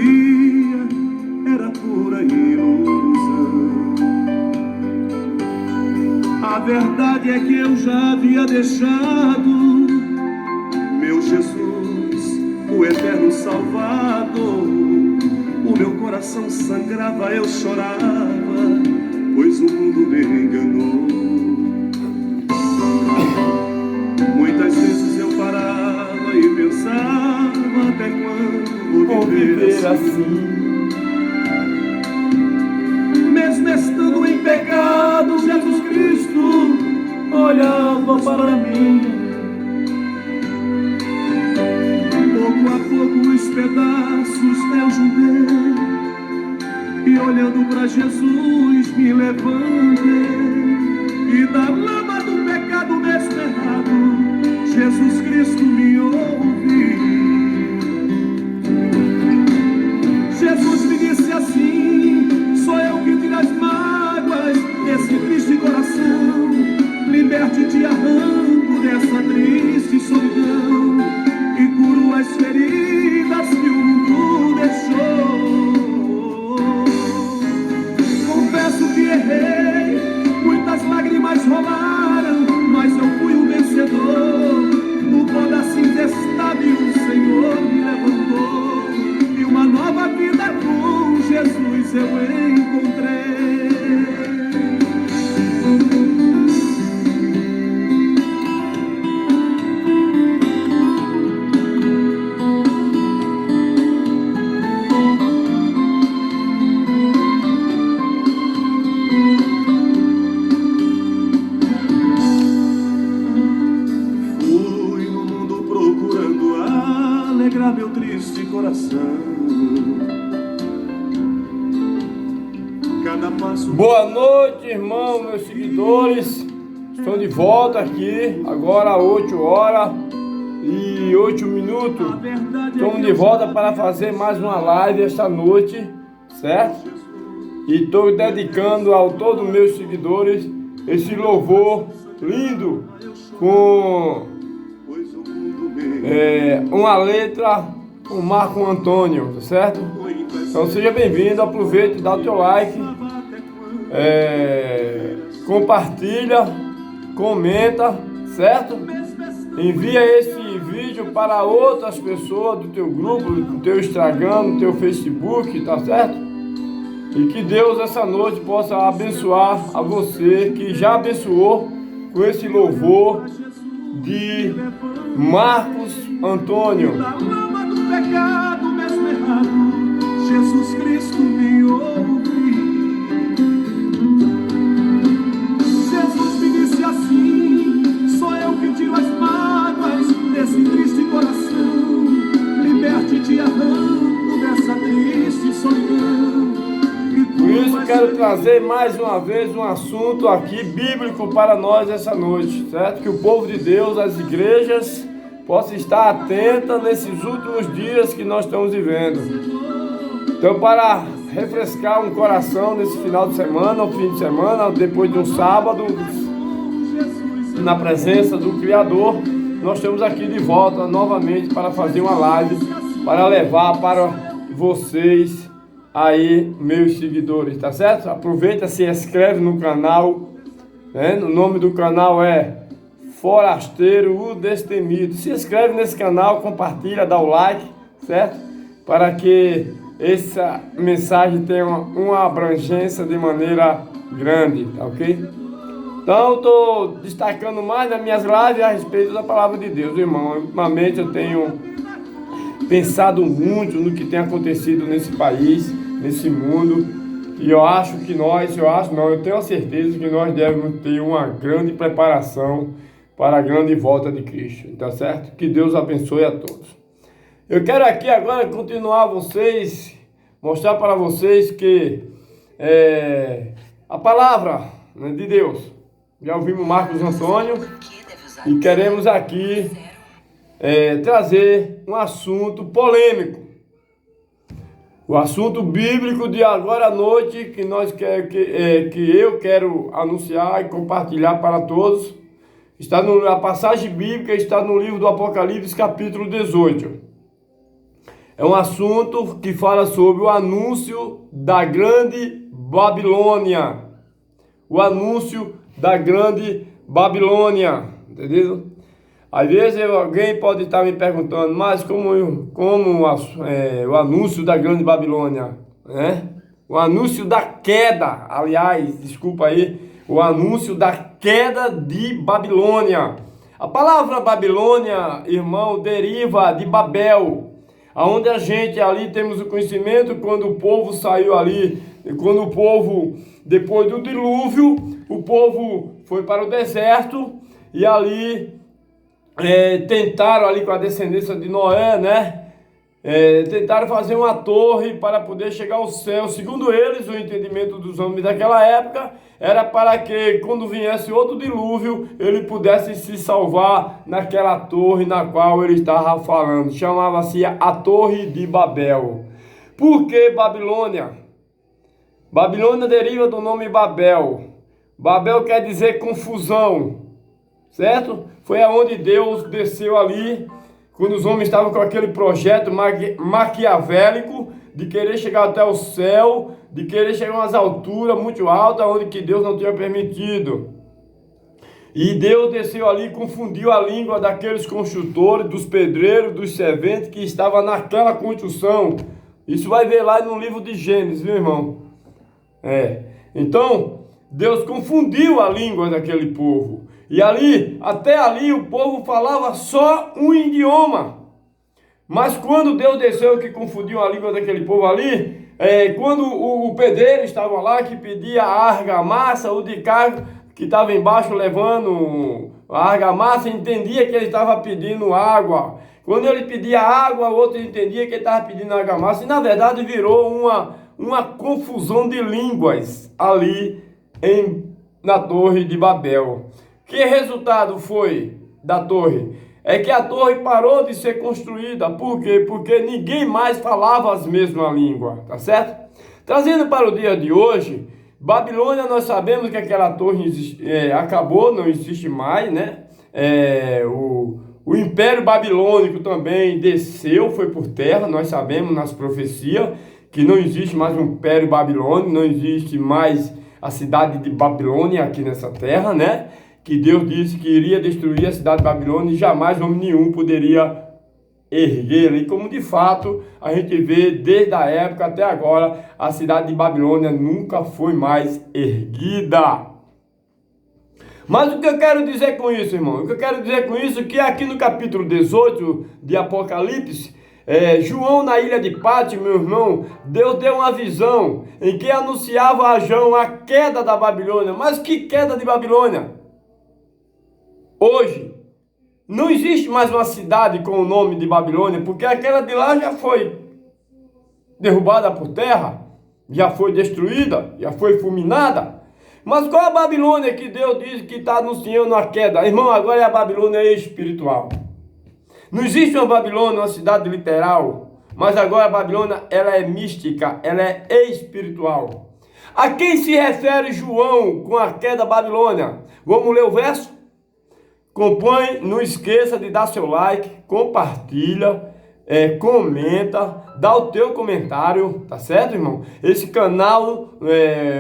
vivia era pura ilusão. A verdade é que eu já havia deixado meu Jesus, o eterno Salvador. O meu coração sangrava, eu chorava, pois o mundo me enganou. Muitas vezes eu parava e pensava, até quando vou viver assim? Mesmo estando em pecado, Jesus Cristo olhava para mim. Pouco a pouco os pedaços eu juntei, e olhando para Jesus me levantei, e da lama do pecado mesmo errado, Jesus Cristo me ouviu. Jesus me disse assim: sou eu que tiro as mágoas desse triste coração, liberte e te arranco dessa triste solidão, e curo as feridas que o mundo deixou. Confesso que errei, muitas lágrimas rolaram, mas eu fui um vencedor. No pó da cinza estável o Senhor me levantou, e uma nova vida com Jesus eu encontrei. Fui no mundo procurando alegrar meu triste coração. Cada passo... Boa noite, irmão, meus seguidores. Estou de volta aqui, agora 8 horas e 8 minutos. Estamos de volta para fazer mais uma live esta noite, certo? E estou dedicando a todos os meus seguidores esse louvor lindo com uma letra com Marco Antônio, tá certo? Então seja bem-vindo, aproveite, dá o teu like, compartilha, comenta, certo? Envia esse vídeo para outras pessoas do teu grupo, do teu Instagram, do teu Facebook, tá certo? E que Deus essa noite possa abençoar a você que já abençoou com esse louvor de Marcos Antônio. Da lama do pecado mesmo errado, Jesus Cristo me ouviu. Jesus me disse assim: sou eu que tiro as mágoas desse triste coração, liberte e te arranco dessa triste solidão. Por isso quero trazer mais uma vez um assunto aqui bíblico para nós essa noite, certo? Que o povo de Deus, as igrejas, possam estar atentas nesses últimos dias que nós estamos vivendo. Então, para refrescar um coração nesse final de semana, ou fim de semana, depois de um sábado, na presença do Criador, nós estamos aqui de volta novamente para fazer uma live, para levar para vocês aí, meus seguidores, tá certo? Aproveita, se inscreve no canal, né? O nome do canal é Forasteiro o Destemido. Se inscreve nesse canal, compartilha, dá o like, certo? Para que essa mensagem tenha uma abrangência de maneira grande, tá ok? Então, estou destacando mais nas minhas lives a respeito da palavra de Deus, irmão. Ultimamente eu tenho pensado muito no que tem acontecido nesse país, nesse mundo, e eu tenho a certeza que nós devemos ter uma grande preparação para a grande volta de Cristo, tá certo? Que Deus abençoe a todos. Eu quero aqui agora continuar vocês, mostrar para vocês que a palavra, né, de Deus, já ouvimos Marcos Antônio, e queremos aqui trazer um assunto polêmico. O assunto bíblico de agora à noite que eu quero anunciar e compartilhar para todos, a passagem bíblica está no livro do Apocalipse, capítulo 18. É um assunto que fala sobre o anúncio da grande Babilônia. O anúncio da grande Babilônia. Entendeu? Às vezes alguém pode estar me perguntando, mas como o anúncio da grande Babilônia, né? O anúncio da queda, aliás, desculpa aí, o anúncio da queda de Babilônia. A palavra Babilônia, irmão, deriva de Babel, aonde a gente ali temos o conhecimento quando o povo saiu ali, quando o povo, depois do dilúvio, o povo foi para o deserto e ali tentaram ali com a descendência de Noé, né? Tentaram fazer uma torre para poder chegar ao céu. Segundo eles, o entendimento dos homens daquela época era para que quando viesse outro dilúvio, ele pudesse se salvar naquela torre na qual ele estava falando. Chamava-se a Torre de Babel. Por que Babilônia? Babilônia deriva do nome Babel. Babel quer dizer confusão, certo? Foi aonde Deus desceu ali, quando os homens estavam com aquele projeto maquiavélico de querer chegar até o céu, de querer chegar a umas alturas muito altas, onde que Deus não tinha permitido. E Deus desceu ali e confundiu a língua daqueles construtores, dos pedreiros, dos serventes que estavam naquela construção. Isso vai ver lá no livro de Gênesis, viu, irmão? Então, Deus confundiu a língua daquele povo. E ali, até ali, o povo falava só um idioma. Mas quando Deus desceu, que confundiu a língua daquele povo ali, quando o pedreiro estava lá, que pedia a argamassa, o de cá que estava embaixo levando a argamassa, entendia que ele estava pedindo água. Quando ele pedia água, o outro entendia que ele estava pedindo argamassa. E na verdade virou uma confusão de línguas ali na Torre de Babel. Que resultado foi da torre? É que a torre parou de ser construída. Por quê? Porque ninguém mais falava as mesmas línguas, tá certo? Trazendo para o dia de hoje, Babilônia, nós sabemos que aquela torre acabou, não existe mais, né? O Império Babilônico também desceu, foi por terra. Nós sabemos nas profecias que não existe mais um Império Babilônico, não existe mais a cidade de Babilônia aqui nessa terra, né? Que Deus disse que iria destruir a cidade de Babilônia e jamais homem nenhum poderia erguê-la. E como de fato a gente vê desde a época até agora, a cidade de Babilônia nunca foi mais erguida. Mas o que eu quero dizer com isso, irmão? O que eu quero dizer com isso é que aqui no capítulo 18 de Apocalipse, João na ilha de Patmos, meu irmão, Deus deu uma visão em que anunciava a João a queda da Babilônia. Mas que queda de Babilônia? Hoje, não existe mais uma cidade com o nome de Babilônia, porque aquela de lá já foi derrubada por terra, já foi destruída, já foi fulminada. Mas qual é a Babilônia que Deus diz que está anunciando a queda? Irmão, agora é a Babilônia espiritual. Não existe uma Babilônia, uma cidade literal, mas agora a Babilônia ela é mística, ela é espiritual. A quem se refere João com a queda da Babilônia? Vamos ler o verso? Acompanhe, não esqueça de dar seu like, compartilha, comenta, dá o teu comentário, tá certo, irmão? Esse canal,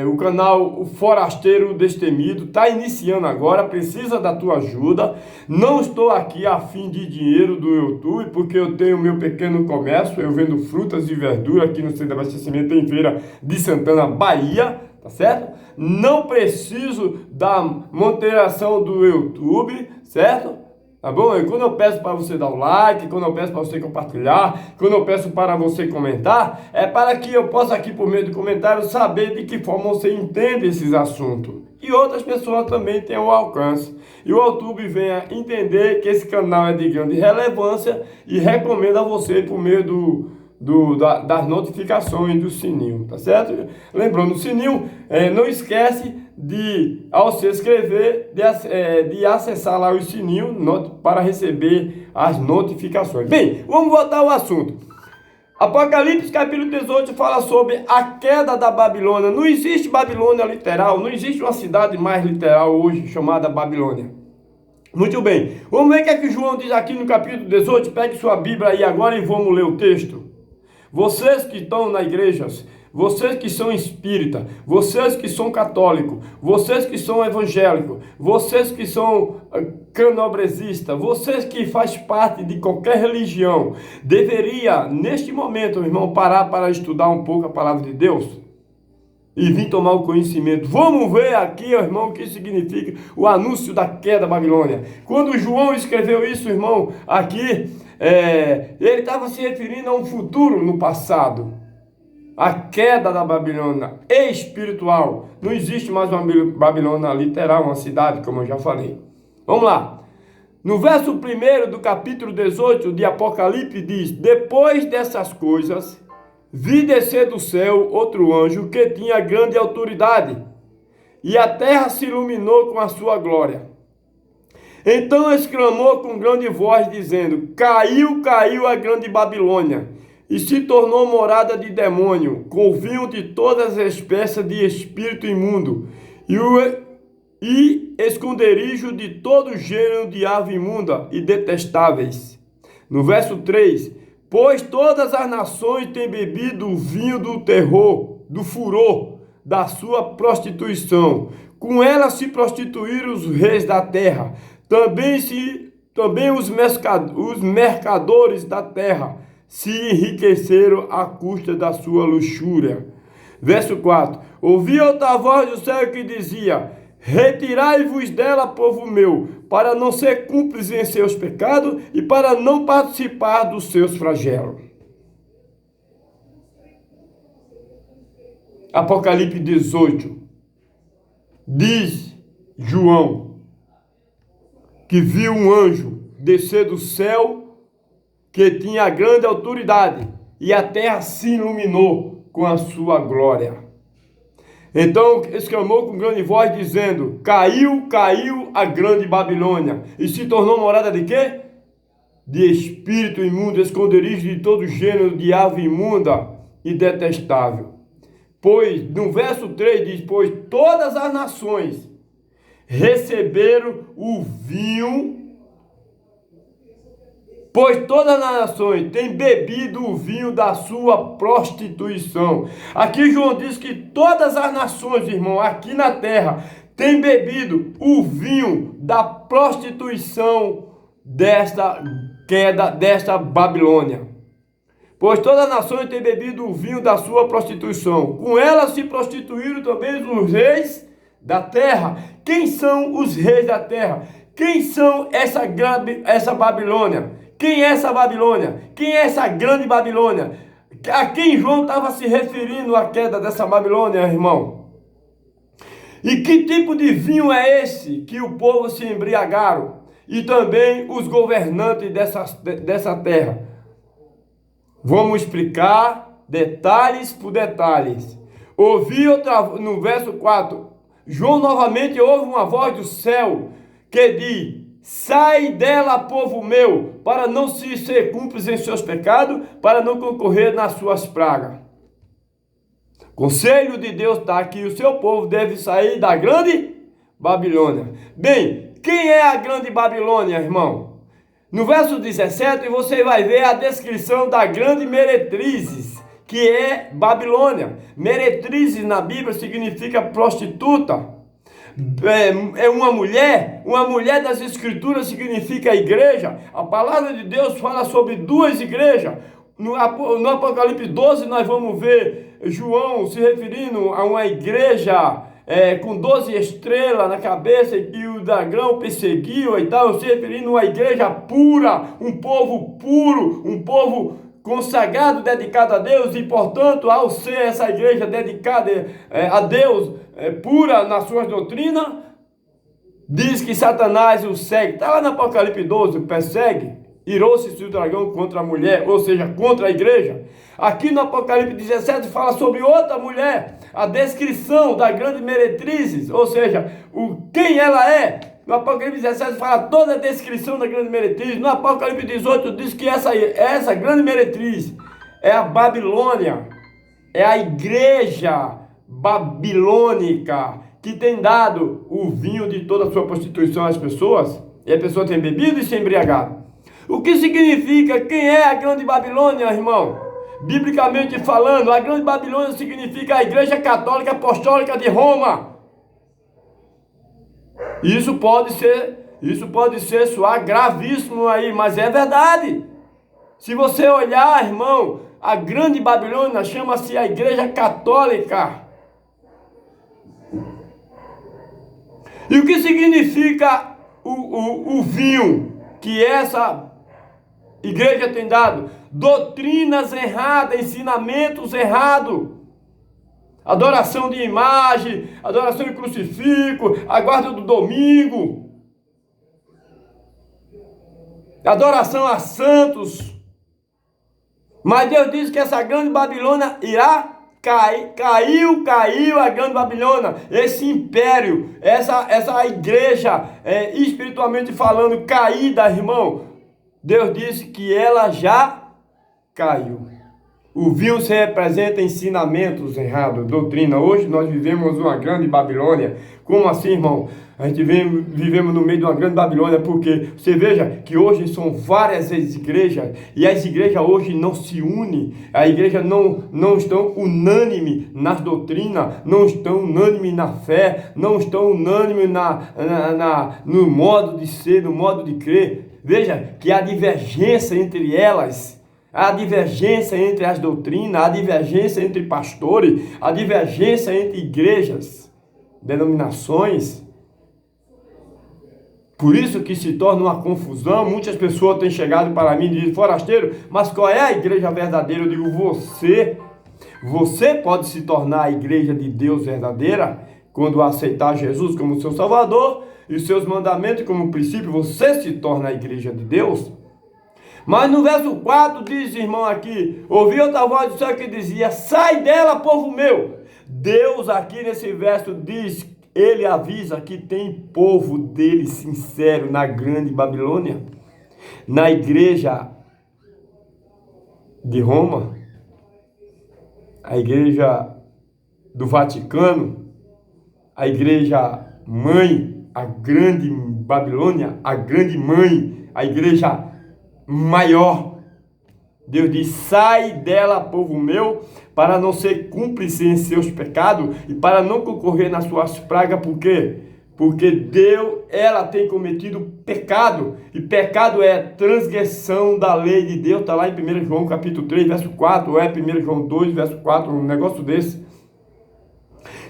o canal O Forasteiro Destemido, tá iniciando agora, precisa da tua ajuda. Não estou aqui a fim de dinheiro do YouTube, porque eu tenho meu pequeno comércio, eu vendo frutas e verduras aqui no centro de abastecimento em Feira de Santana, Bahia, tá certo? Não preciso da monetização do YouTube, certo? Tá bom? E quando eu peço para você dar o like, quando eu peço para você compartilhar, quando eu peço para você comentar, é para que eu possa aqui por meio do comentário saber de que forma você entende esses assuntos. E outras pessoas também têm o alcance. E o YouTube venha entender que esse canal é de grande relevância e recomenda a você por meio das notificações do sininho, tá certo? Lembrando, o sininho, não esquece de, ao se inscrever, de acessar lá o sininho para receber as notificações. Bem, vamos voltar ao assunto. Apocalipse capítulo 18 fala sobre a queda da Babilônia. Não existe Babilônia literal, não existe uma cidade mais literal hoje chamada Babilônia. Muito bem, vamos ver o que é que João diz aqui no capítulo 18. Pegue sua Bíblia aí agora e vamos ler o texto. Vocês que estão na igreja, vocês que são espírita, vocês que são católico, vocês que são evangélico, vocês que são canobresista, vocês que faz parte de qualquer religião, deveria, neste momento, irmão, parar para estudar um pouco a palavra de Deus e vir tomar o conhecimento. Vamos ver aqui, irmão, o que significa o anúncio da queda da Babilônia. Quando João escreveu isso, irmão, aqui, ele estava se referindo a um futuro no passado. A queda da Babilônia espiritual. Não existe mais uma Babilônia literal, uma cidade, como eu já falei. Vamos lá. No verso 1 do capítulo 18 de Apocalipse diz: depois dessas coisas, vi descer do céu outro anjo que tinha grande autoridade, e a terra se iluminou com a sua glória. Então exclamou com grande voz, dizendo: caiu, caiu a grande Babilônia, e se tornou morada de demônio, com vinho de todas as espécies de espírito imundo, e esconderijo de todo gênero de ave imunda e detestáveis. No verso 3, pois todas as nações têm bebido o vinho do terror, do furor, da sua prostituição. Com ela se prostituíram os reis da terra, também os mercadores da terra se enriqueceram à custa da sua luxúria. Verso 4, ouvi outra voz do céu que dizia: retirai-vos dela, povo meu, para não ser cúmplices em seus pecados e para não participar dos seus flagelos. Apocalipse 18, diz João que viu um anjo descer do céu que tinha grande autoridade, e a terra se iluminou com a sua glória. Então exclamou com grande voz, dizendo: caiu, caiu a grande Babilônia, e se tornou morada de quê? De espírito imundo, esconderijo de todo gênero de ave imunda e detestável. Pois, no verso 3 diz: pois todas as nações receberam o vinho, pois todas as nações têm bebido o vinho da sua prostituição. Aqui João diz que todas as nações, irmão, aqui na terra, têm bebido o vinho da prostituição desta queda, desta Babilônia. Pois todas as nações têm bebido o vinho da sua prostituição. Com ela se prostituíram também os reis da terra. Quem são os reis da terra? Quem são essa Babilônia? Quem é essa Babilônia? Quem é essa grande Babilônia? A quem João estava se referindo a queda dessa Babilônia, irmão? E que tipo de vinho é esse que o povo se embriagaram? E também os governantes dessa terra. Vamos explicar detalhes por detalhes. Ouvi no verso 4, João novamente ouve uma voz do céu que diz: sai dela, povo meu, para não se ser cúmplice em seus pecados, para não concorrer nas suas pragas. Conselho de Deus está que o seu povo deve sair da grande Babilônia. Bem, quem é a grande Babilônia, irmão? No verso 17 você vai ver a descrição da grande meretrizes, que é Babilônia. Meretrizes na Bíblia significa prostituta. É uma mulher das escrituras significa igreja. A palavra de Deus fala sobre duas igrejas. No Apocalipse 12 nós vamos ver João se referindo a uma igreja com 12 estrelas na cabeça, e o dragão perseguiu e tal, se referindo a uma igreja pura, um povo puro, um povo consagrado, dedicado a Deus, e portanto, ao ser essa igreja dedicada a Deus, pura nas suas doutrinas, diz que Satanás o segue. Está lá no Apocalipse 12, persegue, irou-se o dragão contra a mulher, ou seja, contra a igreja. Aqui no Apocalipse 17 fala sobre outra mulher, a descrição da grande meretrizes, ou seja, quem ela é. No Apocalipse 17 fala toda a descrição da grande meretriz. No Apocalipse 18 diz que essa grande meretriz é a Babilônia, é a igreja babilônica que tem dado o vinho de toda a sua prostituição às pessoas, e a pessoa tem bebido e se embriagado. O que significa quem é a grande Babilônia, irmão? Biblicamente falando, a Grande Babilônia significa a Igreja Católica Apostólica de Roma. Isso pode ser soar gravíssimo aí, mas é verdade. Se você olhar, irmão, a Grande Babilônia chama-se a Igreja Católica. E o que significa o vinho que essa igreja tem dado? Doutrinas erradas, ensinamentos errados. Adoração de imagem, adoração de crucifixo, a guarda do domingo, adoração a santos. Mas Deus diz que essa Grande Babilônia irá cair. Caiu a Grande Babilônia, esse império, essa igreja, espiritualmente falando, caída, irmão. Deus disse que ela já caiu. O vinho se representa ensinamentos errados, doutrina. Hoje nós vivemos uma Grande Babilônia. Como assim, irmão? A gente vivemos no meio de uma Grande Babilônia, porque você veja que hoje são várias as igrejas, e as igrejas hoje não se unem. A igreja não estão unânime nas doutrinas, não estão unânime na fé, não estão unânime no modo de ser, no modo de crer. Veja que há divergência entre elas. Há divergência entre as doutrinas, há divergência entre pastores, há divergência entre igrejas, denominações. Por isso que se torna uma confusão. Muitas pessoas têm chegado para mim e dizem: forasteiro, mas qual é a igreja verdadeira? Eu digo: você pode se tornar a igreja de Deus verdadeira quando aceitar Jesus como seu Salvador e os seus mandamentos como princípio. Você se torna a igreja de Deus. Mas no verso 4 diz, irmão, aqui: ouvi outra voz do céu que dizia: sai dela, povo meu. Deus aqui nesse verso diz, ele avisa que tem povo dele sincero na Grande Babilônia, na igreja de Roma, a igreja do Vaticano, a igreja mãe, a Grande Babilônia, a grande mãe, a igreja maior. Deus diz: sai dela, povo meu, para não ser cúmplice em seus pecados e para não concorrer nas suas pragas. Por quê? Porque ela tem cometido pecado, e pecado é transgressão da lei de Deus. Está lá em 1 João capítulo 3, verso 4, ou é 1 João 2, verso 4, um negócio desse.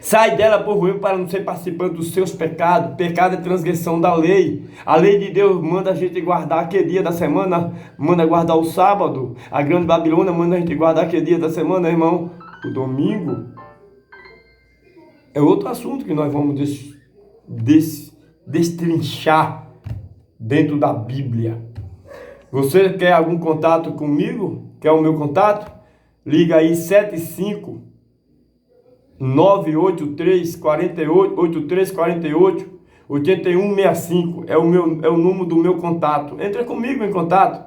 Sai dela, povo meu, para não ser participante dos seus pecados. Pecado é transgressão da lei. A lei de Deus manda a gente guardar que dia da semana? Manda guardar o sábado. A Grande Babilônia manda a gente guardar que dia da semana, irmão? O domingo. É outro assunto que nós vamos destrinchar dentro da Bíblia. Você quer algum contato comigo? Quer o meu contato? Liga aí 75 983 48 8348 8165 é o número do meu contato. Entra comigo em contato,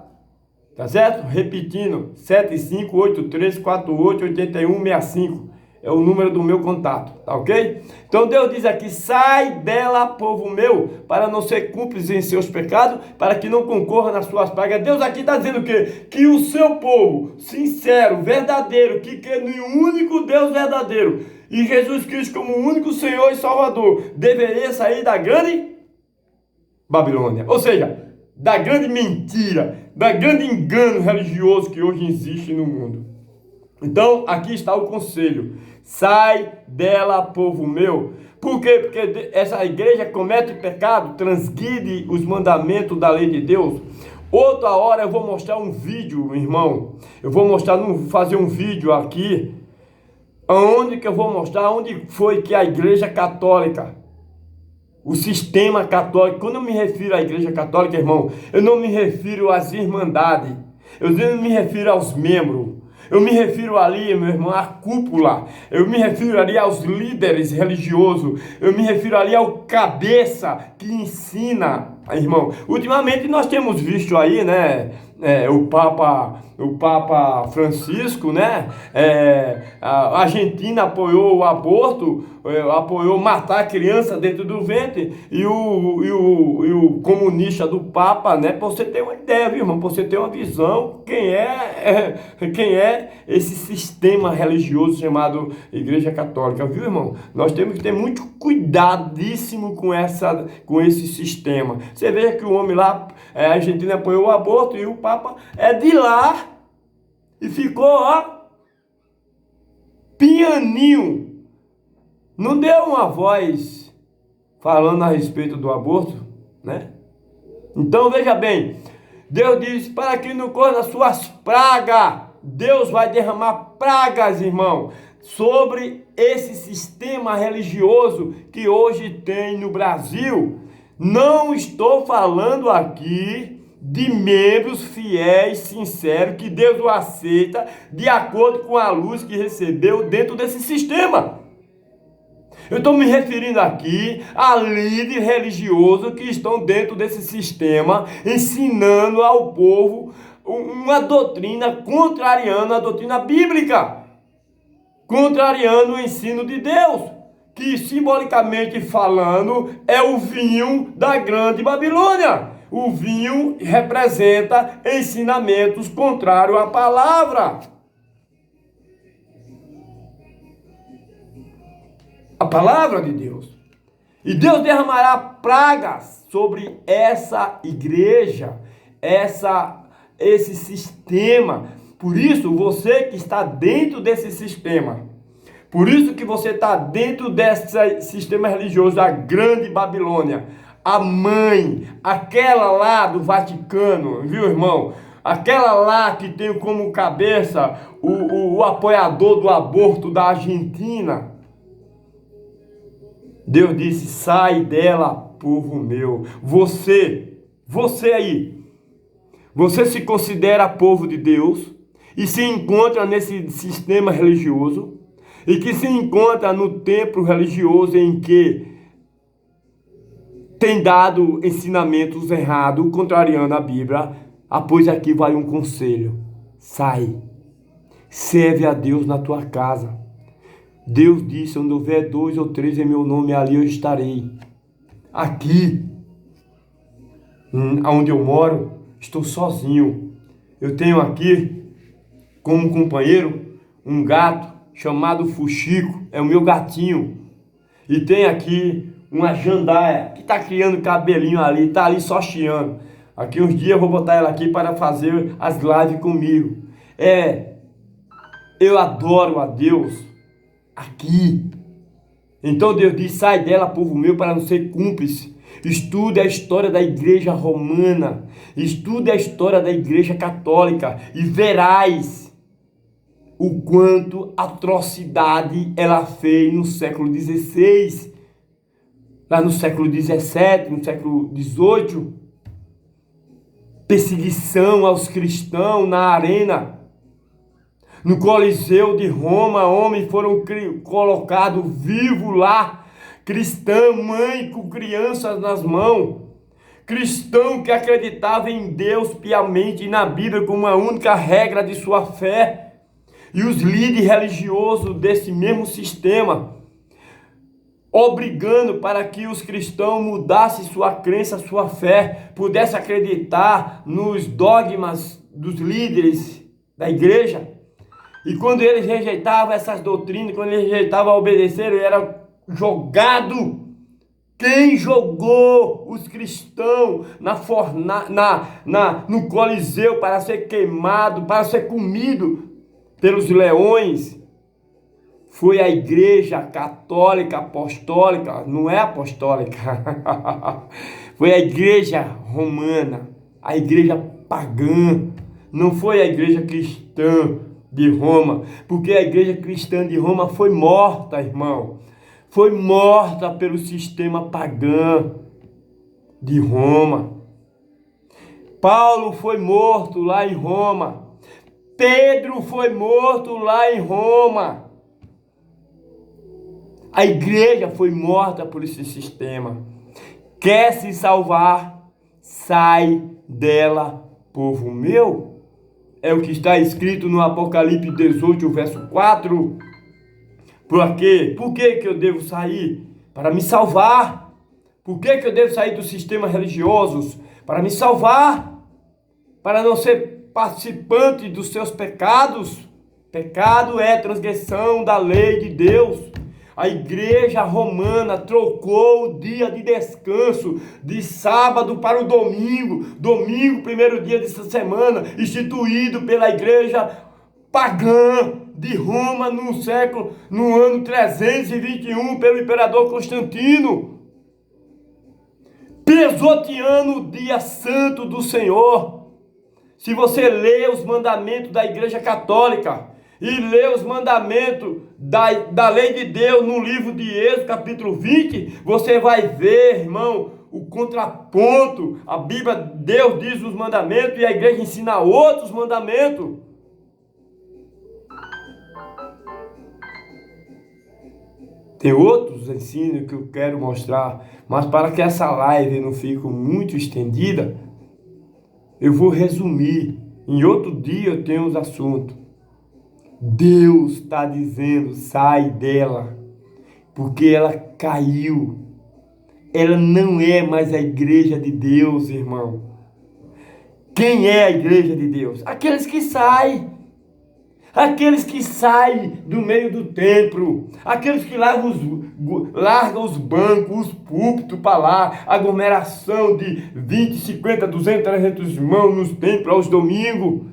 tá certo? Repetindo, 7583488165 é o número do meu contato, tá ok? Então Deus diz aqui: sai dela, povo meu, para não ser cúmplice em seus pecados, para que não concorra nas suas pragas. Deus aqui está dizendo o quê? Que o seu povo sincero, verdadeiro, que crê no único Deus verdadeiro e Jesus Cristo como o único Senhor e Salvador, deveria sair da Grande Babilônia, ou seja, da grande mentira, da grande engano religioso que hoje existe no mundo. Então aqui está o conselho: sai dela, povo meu. Por quê? Porque essa igreja comete pecado, transgride os mandamentos da lei de Deus. Outra hora eu vou mostrar um vídeo, meu irmão. Eu vou fazer um vídeo aqui, onde que eu vou mostrar onde foi que a igreja católica, o sistema católico, quando eu me refiro à igreja católica, irmão, eu não me refiro às irmandades, eu não me refiro aos membros, eu me refiro ali, meu irmão, à cúpula, eu me refiro ali aos líderes religiosos, eu me refiro ali ao cabeça que ensina, irmão. Ultimamente nós temos visto aí, né, o Papa Francisco, né? A Argentina apoiou o aborto, apoiou matar a criança dentro do ventre, e o comunista do Papa, né? Para você ter uma ideia, viu, irmão? Para você ter uma visão, quem é esse sistema religioso chamado Igreja Católica, viu, irmão? Nós temos que ter muito cuidadíssimo com esse sistema. Você vê que o homem lá, a Argentina apoiou o aborto, e o Papa é de lá e ficou, ó, pianinho. Não deu uma voz falando a respeito do aborto, né? Então veja bem, Deus diz: para que não corra as suas pragas. Deus vai derramar pragas, irmão, sobre esse sistema religioso que hoje tem no Brasil. Não estou falando aqui de membros fiéis, sinceros, que Deus o aceita de acordo com a luz que recebeu dentro desse sistema. Eu estou me referindo aqui a líderes religiosos que estão dentro desse sistema, ensinando ao povo uma doutrina contrariando a doutrina bíblica, contrariando o ensino de Deus, que simbolicamente falando é o vinho da grande Babilônia. O vinho representa ensinamentos contrários à palavra. A palavra de Deus. E Deus derramará pragas sobre essa igreja, esse sistema. Por isso, você que está dentro desse sistema, por isso que você está dentro desse sistema religioso da grande Babilônia, a mãe, aquela lá do Vaticano, viu, irmão? Aquela lá que tem como cabeça o apoiador do aborto da Argentina. Deus disse: sai dela, povo meu. Você aí, você se considera povo de Deus e se encontra nesse sistema religioso e que se encontra no templo religioso em que tem dado ensinamentos errados, contrariando a Bíblia. Pois aqui vai um conselho: sai, serve a Deus na tua casa. Deus disse: onde houver 2 ou 3 em meu nome, ali eu estarei. Aqui, onde eu moro, estou sozinho. Eu tenho aqui, como companheiro, um gato chamado Fuxico, é o meu gatinho. E tem aqui uma jandaia que está criando cabelinho ali, está ali só chiando. Aqui uns dias eu vou botar ela aqui para fazer as lives comigo. Eu adoro a Deus aqui. Então Deus diz: sai dela, povo meu, para não ser cúmplice. Estude a história da igreja romana, estude a história da igreja católica e verás o quanto atrocidade ela fez no século XVI, lá no século XVII, no século XVIII. Perseguição aos cristãos na arena. No Coliseu de Roma, homens foram colocados vivos lá. Cristão, mãe com crianças nas mãos. Cristão que acreditava em Deus piamente e na Bíblia como a única regra de sua fé. E os líderes religiosos desse mesmo sistema, obrigando para que os cristãos mudassem sua crença, sua fé, pudessem acreditar nos dogmas dos líderes da igreja. E quando eles rejeitavam essas doutrinas, quando eles rejeitavam a obedecer, ele era jogado. Quem jogou os cristãos no Coliseu para ser queimado, para ser comido pelos leões, foi a igreja católica apostólica, não é apostólica, foi a igreja romana, a igreja pagã, não foi a igreja cristã de Roma, porque a igreja cristã de Roma foi morta, irmão, foi morta pelo sistema pagão de Roma. Paulo foi morto lá em Roma, Pedro foi morto lá em Roma. A igreja foi morta por esse sistema. Quer se salvar? Sai dela, povo meu? É o que está escrito no Apocalipse 18, verso 4. Por quê? Por que que eu devo sair? Para me salvar. Por que que eu devo sair dos sistemas religiosos? Para me salvar. Para não ser participante dos seus pecados. Pecado é transgressão da lei de Deus. A igreja romana trocou o dia de descanso de sábado para o domingo. Domingo, primeiro dia dessa semana, instituído pela igreja pagã de Roma no ano 321, pelo imperador Constantino, pisoteando o dia santo do Senhor. Se você lê os mandamentos da igreja católica e lê os mandamentos da lei de Deus no livro de Êxodo, capítulo 20, você vai ver, irmão, o contraponto. A Bíblia, Deus diz os mandamentos e a igreja ensina outros mandamentos. Tem outros ensinos que eu quero mostrar, mas para que essa live não fique muito estendida, eu vou resumir. Em outro dia eu tenho os assuntos. Deus está dizendo, sai dela, porque ela caiu. Ela não é mais a igreja de Deus, irmão. Quem é a igreja de Deus? Aqueles que saem. Aqueles que saem do meio do templo, aqueles que largam os bancos, os púlpitos para lá, aglomeração de 20, 50, 200, 300 irmãos nos templos aos domingos,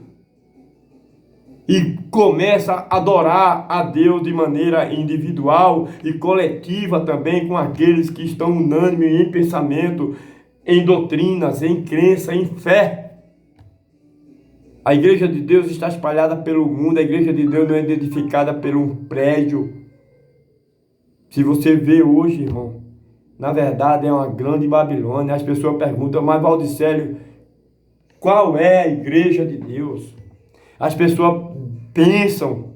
e começa a adorar a Deus de maneira individual e coletiva também, com aqueles que estão unânimes em pensamento, em doutrinas, em crença, em fé. A igreja de Deus está espalhada pelo mundo. A igreja de Deus não é edificada por um prédio. Se você vê hoje, irmão, na verdade é uma grande Babilônia. As pessoas perguntam, mas Valdicélio, qual é a igreja de Deus? As pessoas pensam,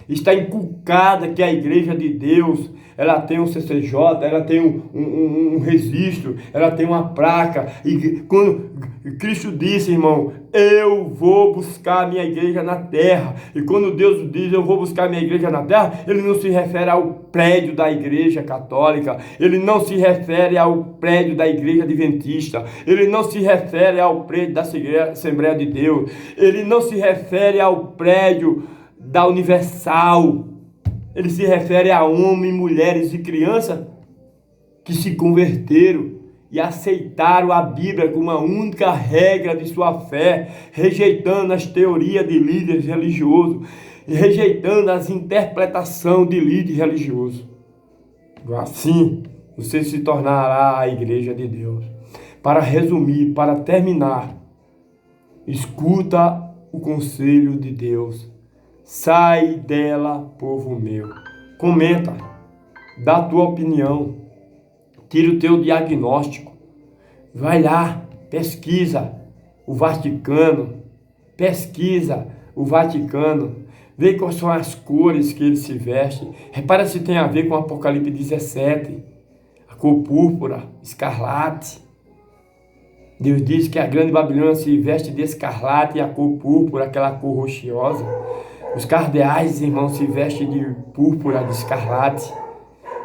está inculcada que a igreja de Deus, ela tem um CCJ, ela tem um registro, ela tem uma placa. E quando Cristo disse, irmão, eu vou buscar a minha igreja na terra. E quando Deus diz, eu vou buscar a minha igreja na terra, Ele não se refere ao prédio da igreja católica. Ele não se refere ao prédio da igreja adventista. Ele não se refere ao prédio da Assembleia de Deus. Ele não se refere ao prédio da Universal. Ele se refere a homens, mulheres e crianças que se converteram e aceitaram a Bíblia como uma única regra de sua fé, rejeitando as teorias de líderes religiosos, e rejeitando as interpretações de líderes religiosos. Assim, você se tornará a igreja de Deus. Para resumir, para terminar, escuta o conselho de Deus. Sai dela, povo meu. Comenta, dá a tua opinião, tira o teu diagnóstico, vai lá, pesquisa o Vaticano, vê quais são as cores que ele se veste. Repara se tem a ver com Apocalipse 17, a cor púrpura, escarlate. Deus diz que a grande Babilônia se veste de escarlate e a cor púrpura, aquela cor roxiosa. Os cardeais, irmãos, se vestem de púrpura, de escarlate.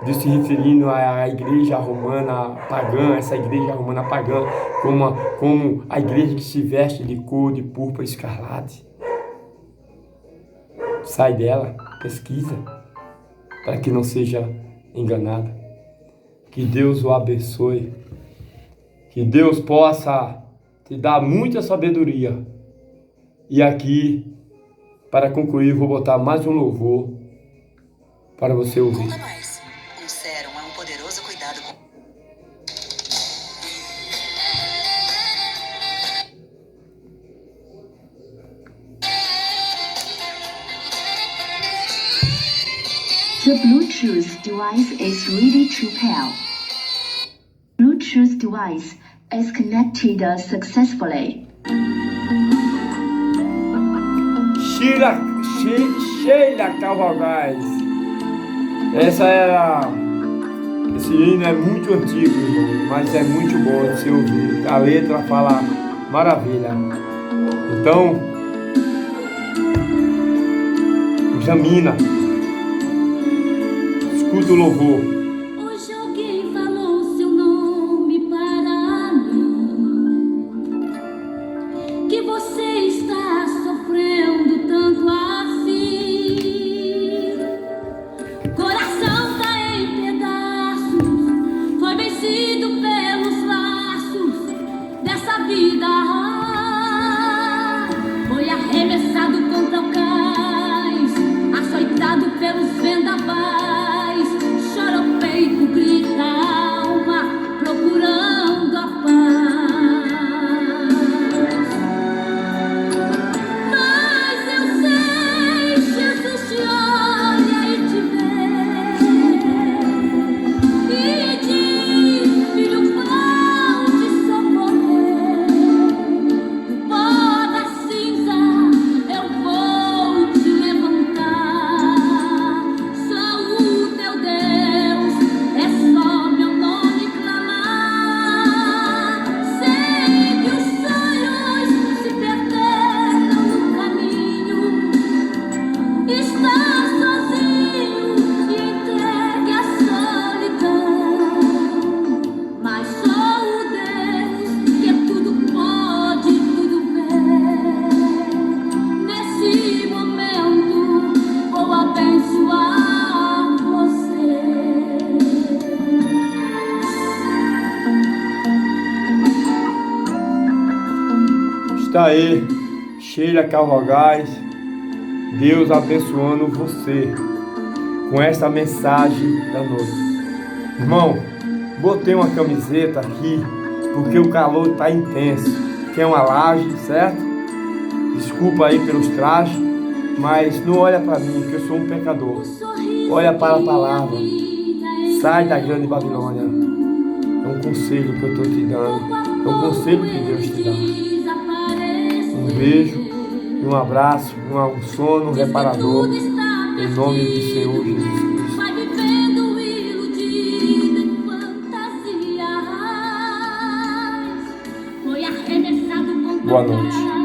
Deus se referindo à igreja romana pagã, essa igreja romana pagã, como a igreja que se veste de cor de púrpura e escarlate. Sai dela, pesquisa, para que não seja enganada. Que Deus o abençoe. Que Deus possa te dar muita sabedoria. E aqui, para concluir, vou botar mais um louvor para você ouvir. Conta mais. Um sérum é um poderoso cuidado com... The Bluetooth device is ready to pair. Bluetooth device is connected successfully. Sheila Cavalgais. Esse hino é muito antigo, irmão, mas é muito bom de se ouvir. A letra fala maravilha. Então, examina, escuta o louvor. Hoje alguém falou seu nome para mim, que você está sofrendo tanto assim. Coração tá em pedaços, foi vencido pelos laços dessa vida. Foi arremessado contra o cais, açoitado pelos vendavais. Chora o peito, grita a alma, procurando a paz. Mas eu sei, Jesus te olha e te vê, e diz: filho, vou te socorrer. Do pó da cinza eu vou te levantar. Sou o teu Deus, é só meu nome clamar. Sei que os sonhos se perderam no caminho. Está sozinho e entregue à solidão. Mas sou o Deus que tudo pode, tudo vê. Nesse momento vou abençoar você. Está aí, Sheila Carvagais, Deus abençoando você com essa mensagem da noite. Irmão, botei uma camiseta aqui porque o calor está intenso, que é uma laje, certo? Desculpa aí pelos trajes, mas não olha para mim, que eu sou um pecador. Olha para a palavra, sai da grande Babilônia. É um conselho que eu estou te dando, é um conselho que Deus te dá. Um beijo, um abraço, um sono reparador, em nome do Senhor Jesus Cristo. Vai vivendo iludido em fantasias. Foi arremessado contra Boa noite.